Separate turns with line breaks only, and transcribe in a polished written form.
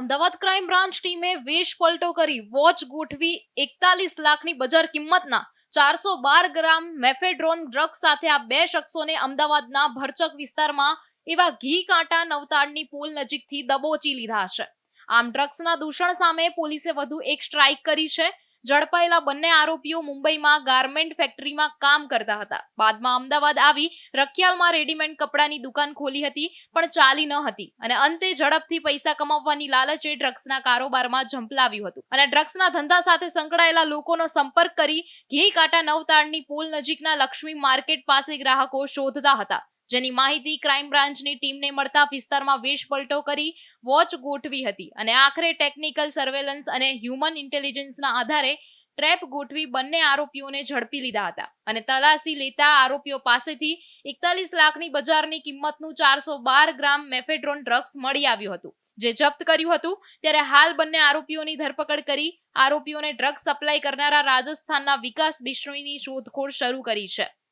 Ahmedabad crime branch ટીમે વેશ પલટો કરી વોચ ગોઠવી 41 લાખની બજાર કિંમતના 412 ગ્રામ મેફેડ્રોન ડ્રગ્સ સાથે આ બે શખ્સોને અમદાવાદના ભરચક વિસ્તારમાં એવા ઘી કાંટા નવતાડની પુલ નજીકથી દબોચી લીધા છે. આમ ડ્રગ્સના દૂષણ સામે પોલીસે વધુ એક સ્ટ્રાઇક કરી છે. ઝડપાયેલા બંને આરોપીઓ મુંબઈમાં ગાર્મેન્ટ ફેક્ટરીમાં કામ કરતા હતા. બાદમાં અમદાવાદ આવી રખિયાલમાં રેડીમેડ કપડાની દુકાન ખોલી હતી, પણ ચાલી ન હતી અને અંતે ઝડપથી પૈસા કમાવવાની લાલચે ડ્રગ્સના કારોબારમાં ઝંપલાવ્યું હતું અને ડ્રગ્સના ધંધા સાથે સંકળાયેલા લોકોનો સંપર્ક કરી ઘી કાંટા નવતાડની પુલ નજીકના લક્ષ્મી માર્કેટ પાસે ગ્રાહકો શોધતા હતા. જેની માહિતી ક્રાઇમ બ્રાન્ચની ટીમને મળતા વિસ્તારમાં વેશ પલટો કરી વોચ ગોઠવી હતી અને આખરે ટેકનિકલ સર્વેલન્સ અને હ્યુમન ઇન્ટેલિજન્સના આધારે ટ્રેપ ગોઠવી બંને આરોપીઓને ઝડપી લીધા હતા અને તલાશી લેતા આરોપીઓ પાસેથી 41 લાખની બજારની કિંમતનું 412 ગ્રામ મેફેડ્રોન ડ્રગ્સ મળી આવ્યું હતું, જે જપ્ત કર્યું હતું. ત્યારે હાલ બંને આરોપીઓની ધરપકડ કરી આરોપીઓને ડ્રગ્સ સપ્લાય કરનારા રાજસ્થાનના વિકાસ બિશ્નોઈની શોધખોળ શરૂ કરી છે.